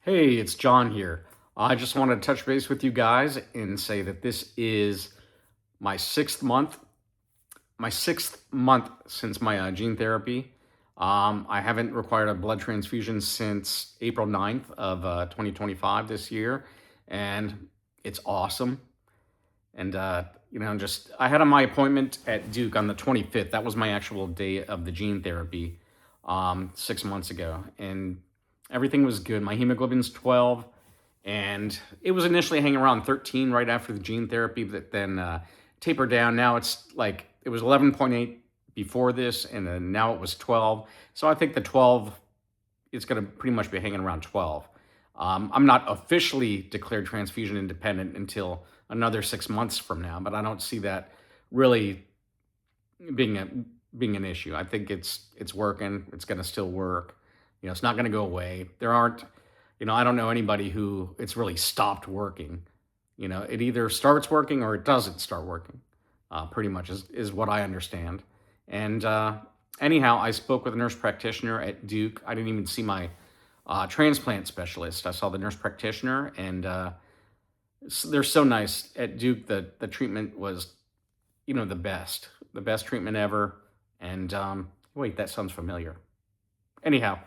Hey, it's John here. I just wanted to touch base with you guys and say that this is my sixth month since my gene therapy. I haven't required a blood transfusion since April 9th of 2025 this year, and it's awesome. And just I had my appointment at Duke on the 25th. That was my actual day of the gene therapy 6 months ago, and everything was good. My hemoglobin's 12, and it was initially hanging around 13 right after the gene therapy, but then tapered down. Now it's like it was 11.8 before this, and then now it was 12. So I think the 12 is going to pretty much be hanging around 12. I'm not officially declared transfusion independent until another 6 months from now, but I don't see that really being a being an issue. I think it's working. It's going to still work. It's not going to go away. There aren't, I don't know anybody who it's really stopped working. It either starts working or it doesn't start working. Pretty much is what I understand. And anyhow, I spoke with a nurse practitioner at Duke. I didn't even see my transplant specialist. I saw the nurse practitioner, and they're so nice at Duke. The treatment was, the best treatment ever. And wait, that sounds familiar. Anyhow,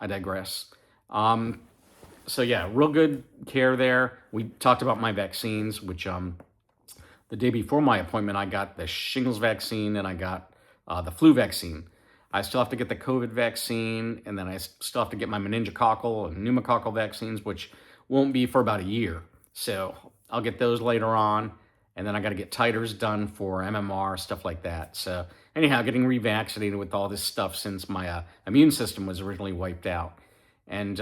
I digress. So yeah, real good care there. We talked about my vaccines, which the day before my appointment, I got the shingles vaccine and I got the flu vaccine. I still have to get the COVID vaccine, and then I still have to get my meningococcal and pneumococcal vaccines, which won't be for about a year. So I'll get those later on, and then I got to get titers done for MMR, stuff like that. So anyhow, getting revaccinated with all this stuff since my immune system was originally wiped out. And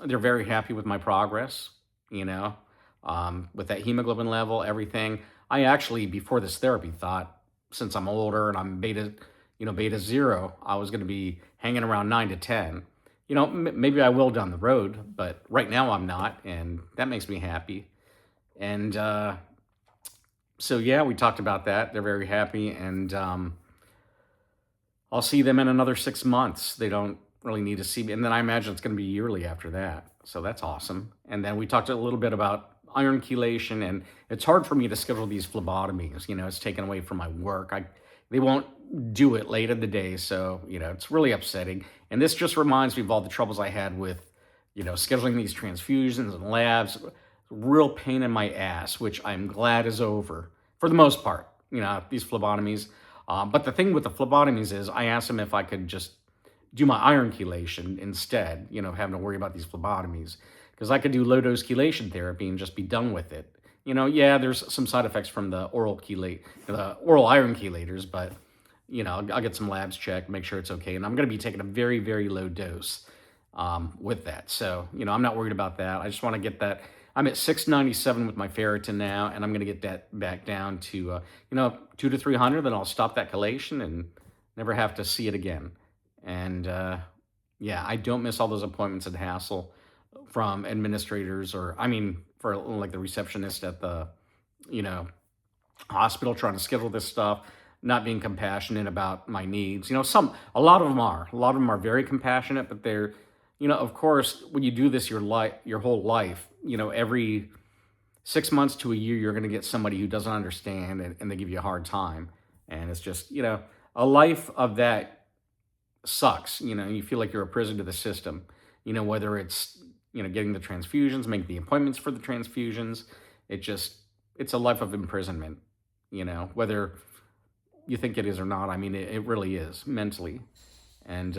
they're very happy with my progress, with that hemoglobin level, everything. I actually, before this therapy, thought since I'm older and I'm beta zero, I was going to be hanging around 9 to 10. Maybe I will down the road, but right now I'm not, and that makes me happy. And so yeah, we talked about that. They're very happy, and I'll see them in another 6 months. They don't really need to see me, and then I imagine it's going to be yearly after that. So that's awesome. And then we talked a little bit about iron chelation, and it's hard for me to schedule these phlebotomies. It's taken away from my work. They won't do it late in the day, so it's really upsetting. And this just reminds me of all the troubles I had with scheduling these transfusions and labs. Real pain in my ass, which I'm glad is over for the most part. These phlebotomies. But the thing with the phlebotomies is, I asked them if I could just do my iron chelation instead, having to worry about these phlebotomies, because I could do low dose chelation therapy and just be done with it. Yeah, there's some side effects from the oral iron chelators, but I'll get some labs checked, make sure it's okay, and I'm going to be taking a very, very low dose with that. So I'm not worried about that. I just want to get that. I'm at 697 with my ferritin now, and I'm going to get that back down to 2 to 300. Then I'll stop that chelation and never have to see it again. And yeah, I don't miss all those appointments and hassle from administrators, or for like the receptionist at the you know hospital trying to schedule this stuff, not being compassionate about my needs. A lot of them are very compassionate, but they're, of course, when you do this your whole life, every 6 months to a year, you're going to get somebody who doesn't understand, and they give you a hard time. And it's just, a life of that sucks. You feel like you're a prisoner to the system, whether it's, getting the transfusions, making the appointments for the transfusions. It's a life of imprisonment, whether you think it is or not. It really is mentally. And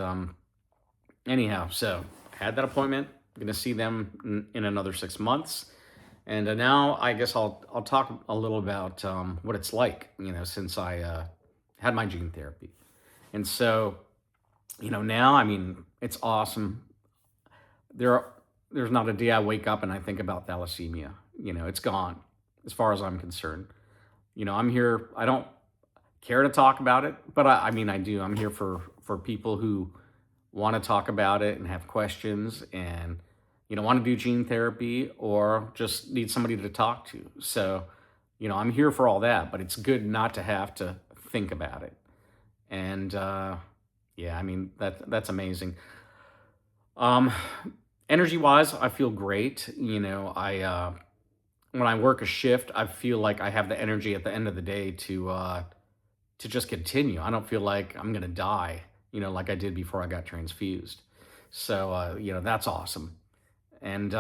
anyhow, so I had that appointment. I'm going to see them in another 6 months. And now I guess I'll talk a little about what it's like, since I had my gene therapy. And so, now, it's awesome. There's not a day I wake up and I think about thalassemia. It's gone as far as I'm concerned. I'm here. I don't care to talk about it, but I do. I'm here for people who want to talk about it and have questions, and want to do gene therapy, or just need somebody to talk to. So, I'm here for all that, but it's good not to have to think about it. And yeah, that's amazing. Um, Energy wise, I feel great. When I work a shift, I feel like I have the energy at the end of the day to just continue. I don't feel like I'm gonna die, like I did before I got transfused. So that's awesome. And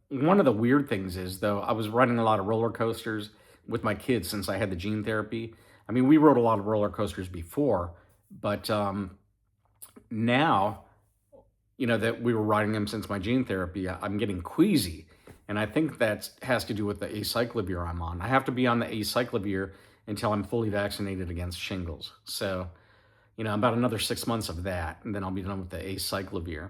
one of the weird things is, though, I was riding a lot of roller coasters with my kids since I had the gene therapy. I mean, we rode a lot of roller coasters before, but now, that we were riding them since my gene therapy, I'm getting queasy. And I think that has to do with the acyclovir I'm on. I have to be on the acyclovir until I'm fully vaccinated against shingles. So, about another 6 months of that, and then I'll be done with the acyclovir.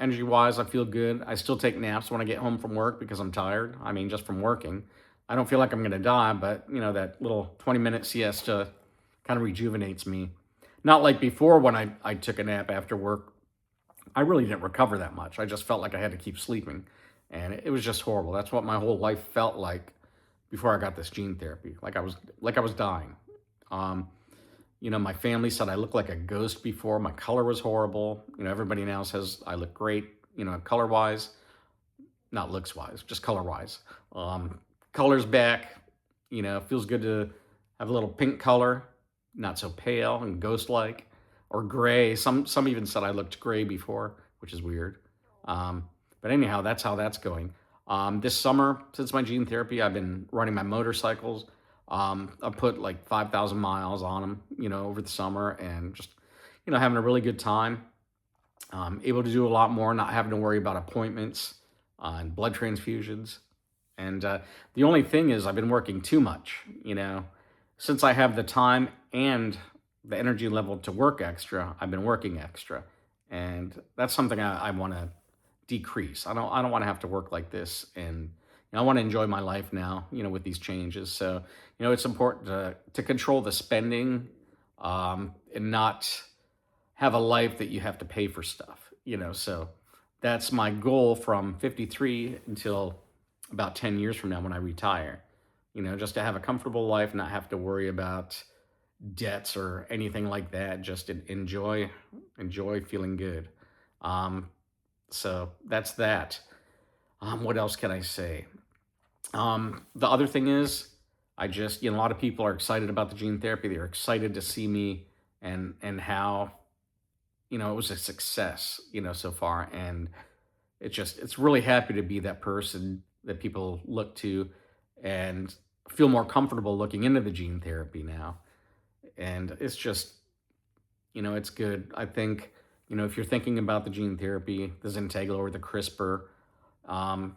Energy wise, I feel good. I still take naps when I get home from work because I'm tired. I mean, just from working. I don't feel like I'm going to die, but that little 20-minute siesta kind of rejuvenates me. Not like before when I took a nap after work. I really didn't recover that much. I just felt like I had to keep sleeping. And it was just horrible. That's what my whole life felt like before I got this gene therapy. Like I was dying. Um, my family said I looked like a ghost before. My color was horrible. Everybody now says I look great, color wise, not looks wise, just color wise. Color's back. Feels good to have a little pink color, not so pale and ghost like, or gray. Some even said I looked gray before, which is weird. Um, but anyhow, that's how that's going. This summer, since my gene therapy, I've been riding my motorcycles. I put like 5,000 miles on them, over the summer, and just, having a really good time. Able to do a lot more, not having to worry about appointments and blood transfusions. And the only thing is, I've been working too much, Since I have the time and the energy level to work extra, I've been working extra. And that's something I want to decrease. I don't want to have to work like this, and I want to enjoy my life now, with these changes. So, it's important to control the spending, and not have a life that you have to pay for stuff, So that's my goal from 53 until about 10 years from now when I retire. Just to have a comfortable life, not have to worry about debts or anything like that. Just enjoy feeling good. Um, so that's that. What else can I say? The other thing is, I just, a lot of people are excited about the gene therapy. They're excited to see me, and how, it was a success, so far. And it's really happy to be that person that people look to and feel more comfortable looking into the gene therapy now. And it's just, it's good. I think, if you're thinking about the gene therapy, the Zynteglo or the CRISPR, um,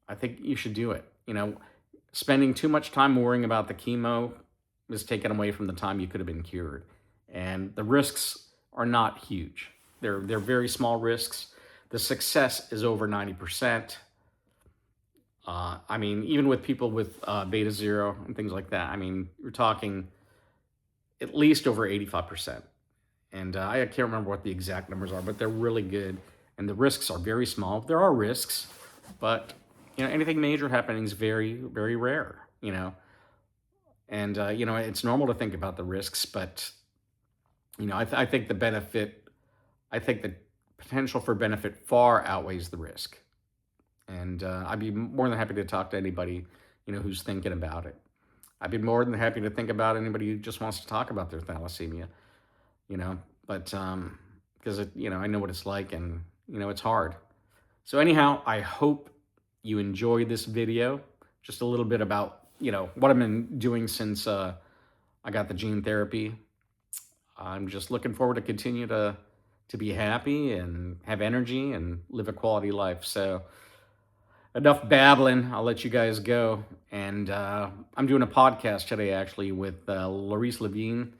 I think you should do it. Spending too much time worrying about the chemo is taken away from the time you could have been cured. And the risks are not huge. They're very small risks. The success is over 90%. I mean, even with people with beta zero and things like that, I mean, you're talking at least over 85%. And I can't remember what the exact numbers are, but they're really good. And the risks are very small. There are risks, but anything major happening is very, very rare. And it's normal to think about the risks, but I think the benefit, I think the potential for benefit far outweighs the risk. And I'd be more than happy to talk to anybody, who's thinking about it. I'd be more than happy to think about anybody who just wants to talk about their thalassemia, but because I know what it's like, and it's hard. So anyhow, I hope you enjoyed this video. Just a little bit about what I've been doing since I got the gene therapy. I'm just looking forward to continue to be happy and have energy and live a quality life. So enough babbling. I'll let you guys go. And I'm doing a podcast today, actually, with Laurice Levine,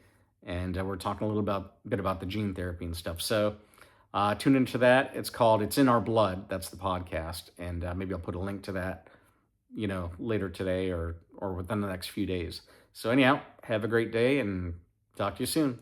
and we're talking a little bit about the gene therapy and stuff. So tune into that. It's called "It's in Our Blood." That's the podcast, and maybe I'll put a link to that, later today or within the next few days. So anyhow, have a great day, and talk to you soon.